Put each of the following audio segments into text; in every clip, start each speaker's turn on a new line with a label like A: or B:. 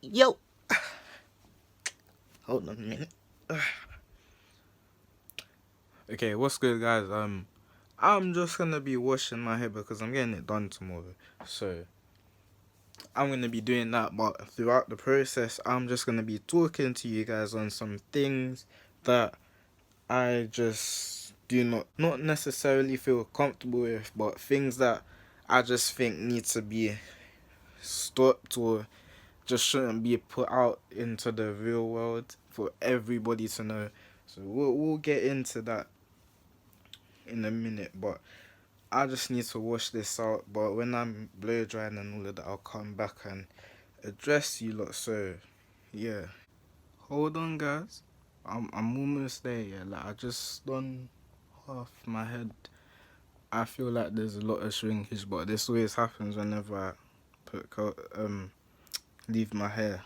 A: Yo! Hold on a minute. Okay, what's good, guys? I'm just gonna be washing my hair because I'm getting it done tomorrow. So I'm gonna be doing that, but throughout the process, I'm just gonna be talking to you guys on some things that I just do not necessarily feel comfortable with, but things that I just think need to be stopped or just shouldn't be put out into the real world for everybody to know. So we'll get into that in a minute, but I just need to wash this out. But when I'm blow drying and all of that, I'll come back and address you lot. So yeah, hold on, guys. I'm almost there. Yeah, like I just done half my head. I feel like there's a lot of shrinkage, but this always happens whenever I leave my hair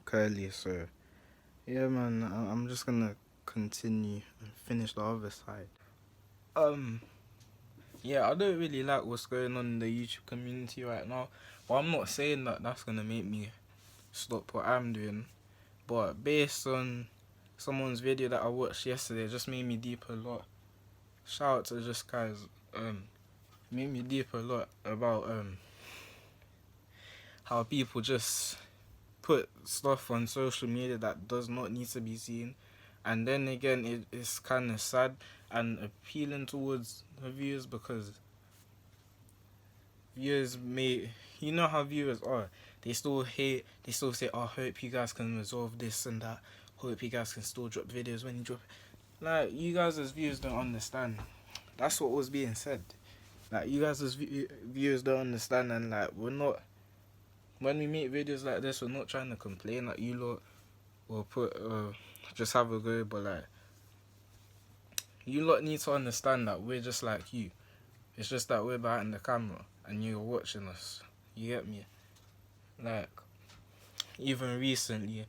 A: curly. So yeah, man, I'm just gonna continue and finish the other side. Um, yeah, I don't really like what's going on in the YouTube community right now, but I'm not saying that that's gonna make me stop what I'm doing. But based on someone's video that I watched yesterday, it just made me deep a lot. Shout out to just guys, made me deep a lot about how people just put stuff on social media that does not need to be seen. And then again, it's kind of sad and appealing towards the viewers because viewers may, you know how viewers are. They still hate, they still say, oh, hope you guys can resolve this and that. Hope you guys can still drop videos when you drop. Like, you guys as viewers don't understand. That's what was being said. Like, you guys as viewers don't understand, and like, we're not, when we make videos like this, we're not trying to complain like you lot or just have a go, but like, you lot need to understand that we're just like you. It's just that we're behind the camera and you're watching us. You get me? Like, even recently,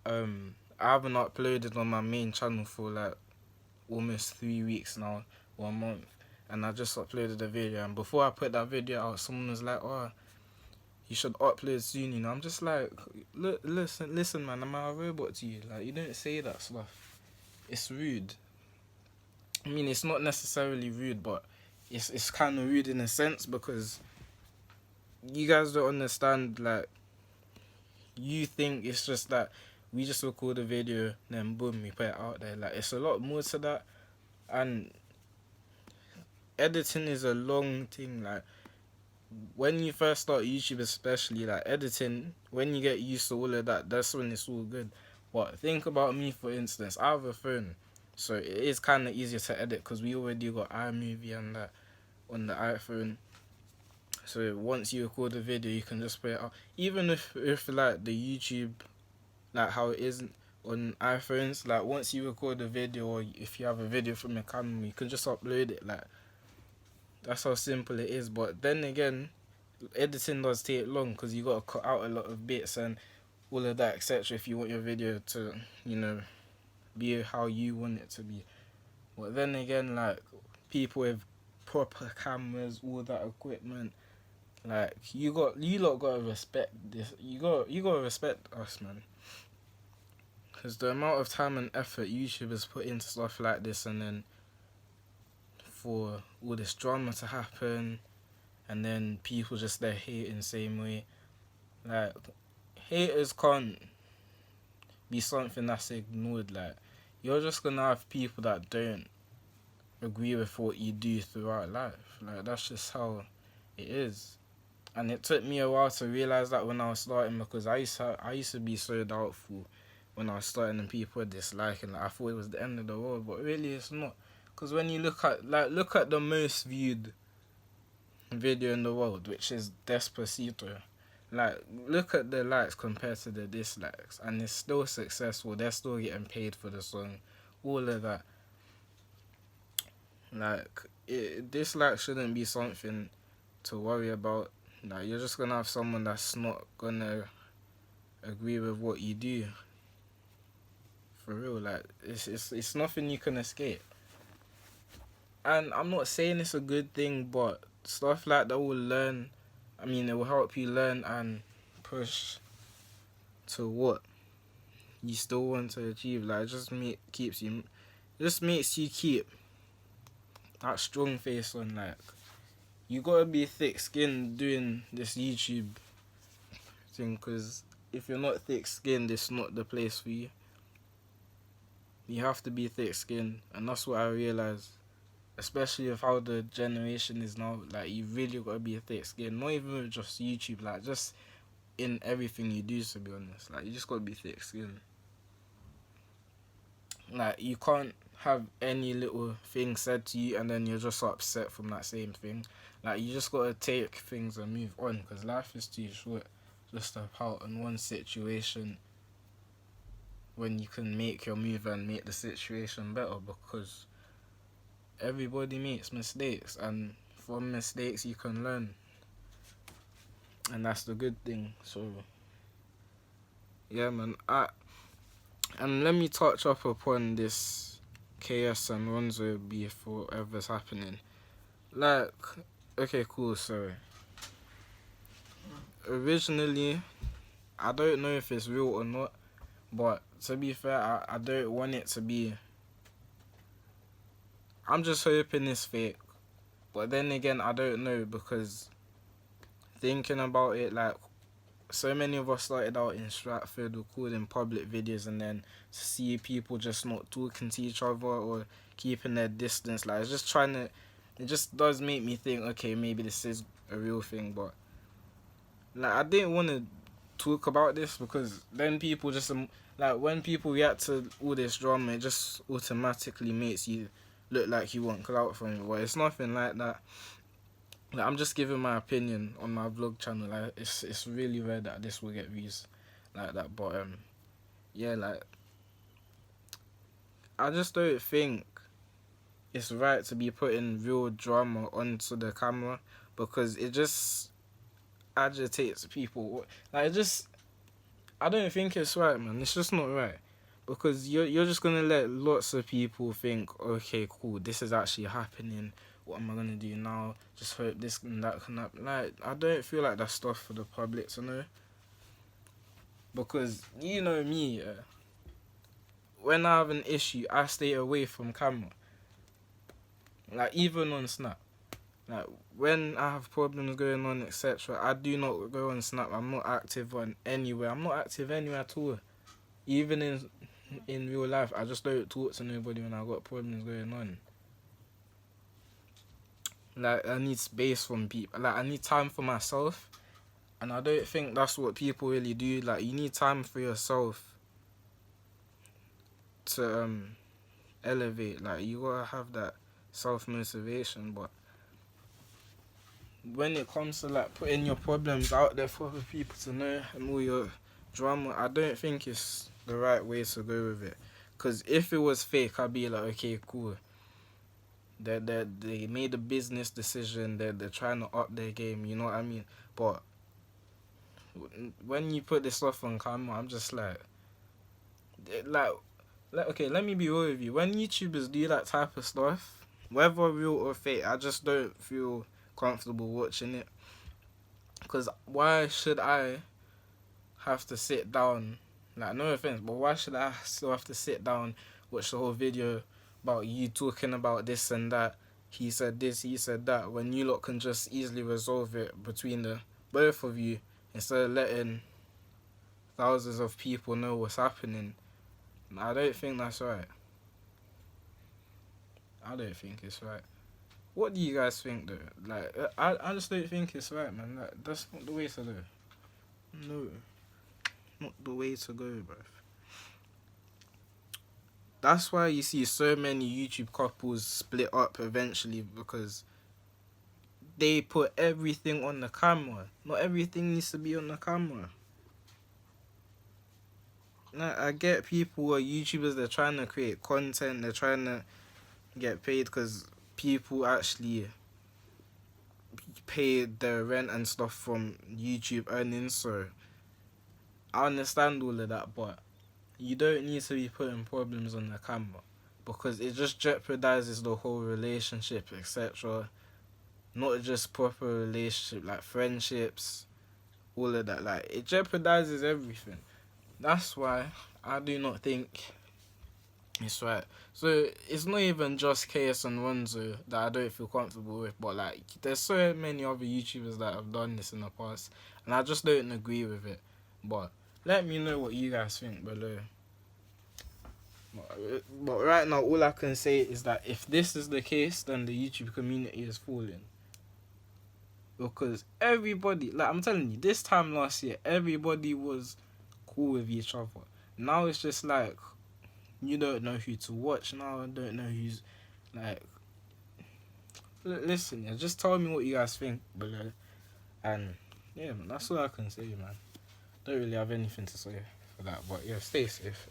A: I haven't uploaded on my main channel for like almost 3 weeks now, 1 month, and I just uploaded a video. And before I put that video out, someone was like, "Oh, you should upload soon." You know, I'm just like, listen, man, am I a robot to you? Like, you don't say that stuff. It's rude. I mean, it's not necessarily rude, but it's kind of rude in a sense because you guys don't understand. Like, you think it's just that we just record a video, then boom, we put it out there. Like, it's a lot more to that, and editing is a long thing. Like, when you first start YouTube, especially like editing, when you get used to all of that, that's when it's all good. But think about me, for instance. I have a phone, so it is kind of easier to edit because we already got iMovie and that on the iPhone. So once you record a video, you can just put it out. Even if like the YouTube, like how it is on iPhones, like once you record a video or if you have a video from your camera, you can just upload it. Like, that's how simple it is. But then again, editing does take long because you got to cut out a lot of bits and all of that, etc. If you want your video to, be how you want it to be. But then again, like, people with proper cameras, all that equipment, like, you lot gotta respect this. You gotta respect us, man. Because the amount of time and effort YouTubers put into stuff like this, and then for all this drama to happen, and then people just there hating the same way. Like, haters can't be something that's ignored. Like, you're just gonna have people that don't agree with what you do throughout life. Like, that's just how it is. And it took me a while to realize that when I was starting, because I used to be so doubtful when I was starting and people were disliking. Like, I thought it was the end of the world, but really it's not. Because when you look at the most viewed video in the world, which is Despacito. Like, look at the likes compared to the dislikes, and it's still successful. They're still getting paid for the song, all of that. Like, dislikes shouldn't be something to worry about. Like, you're just gonna have someone that's not gonna agree with what you do. For real, like, it's nothing you can escape. And I'm not saying it's a good thing, but stuff like that will it will help you learn and push to what you still want to achieve. Like, just makes you keep that strong face on. Like, you gotta be thick-skinned doing this YouTube thing, because if you're not thick-skinned, it's not the place for you. You have to be thick-skinned, and that's what I realized. Especially with how the generation is now, like, you really gotta be thick-skinned. Not even with just YouTube, like, just in everything you do, to be honest. Like, you just gotta be thick-skinned. Like, you can't have any little thing said to you and then you're just upset from that same thing. Like, you just gotta take things and move on, because life is too short just to pout on one situation when you can make your move and make the situation better, because everybody makes mistakes, and from mistakes you can learn, and that's the good thing. So yeah, man. And let me touch up upon this KS and Ronzo beef or whatever's happening. Like, okay, cool, so originally, I don't know if it's real or not, but to be fair, I don't want it to be. I'm just hoping it's fake. But then again, I don't know, because thinking about it, like, so many of us started out in Stratford recording public videos, and then to see people just not talking to each other or keeping their distance, like, it just does make me think, okay, maybe this is a real thing. But like, I didn't want to talk about this, because then people just, like, when people react to all this drama, it just automatically makes you look like you want clout from it. But it's nothing like that. Like, I'm just giving my opinion on my vlog channel. Like, it's really rare that this will get views like that. But yeah, like, I just don't think it's right to be putting real drama onto the camera, because it just agitates people. Like, I don't think it's right, man. It's just not right, because you're just gonna let lots of people think, okay, cool, this is actually happening. What am I gonna do now? Just hope this and that can happen. Like, I don't feel like that's stuff for the public to know, because you know me, yeah, when I have an issue, I stay away from camera. Like, even on Snap. Like, when I have problems going on, etc., I do not go on Snap. I'm not active on anywhere. I'm not active anywhere at all. Even in real life, I just don't talk to nobody when I got problems going on. Like, I need space from people. Like, I need time for myself. And I don't think that's what people really do. Like, you need time for yourself to elevate. Like, you gotta have that self-motivation. But when it comes to, like, putting your problems out there for other people to know and all your drama, I don't think it's the right way to go with it. Because if it was fake, I'd be like, okay, cool. They made a business decision. They're trying to up their game. You know what I mean? But when you put this stuff on camera, I'm just like, okay, let me be real with you. When YouTubers do that type of stuff, whether real or fake, I just don't feel comfortable watching it. Because why should I have to sit down? Like, no offense, but why should I still have to sit down, watch the whole video about you talking about this and that? He said this, he said that, when you lot can just easily resolve it between the both of you, instead of letting thousands of people know what's happening. I don't think that's right. I don't think it's right. What do you guys think, though? Like, I just don't think it's right, man. Like, that's not the way to go. No. Not the way to go, bruv. That's why you see so many YouTube couples split up eventually, because they put everything on the camera. Not everything needs to be on the camera. Like, I get people who are YouTubers, they're trying to create content, they're trying to get paid, because people actually pay their rent and stuff from YouTube earnings, so I understand all of that, but you don't need to be putting problems on the camera, because it just jeopardizes the whole relationship, etc. Not just proper relationship, like friendships, all of that. Like, it jeopardizes everything. That's why I do not think it's right. So it's not even just KS and Ronzo that I don't feel comfortable with, but like there's so many other YouTubers that have done this in the past, and I just don't agree with it. But let me know what you guys think below. But right now, all I can say is that if this is the case, then the YouTube community is falling. Because everybody, like I'm telling you, this time last year, everybody was cool with each other. Now it's just like, you don't know who to watch now, don't know who's, like, listen, yeah, just tell me what you guys think below. And, yeah, man, that's all I can say, man. Don't really have anything to say for that, but yeah, stay safe.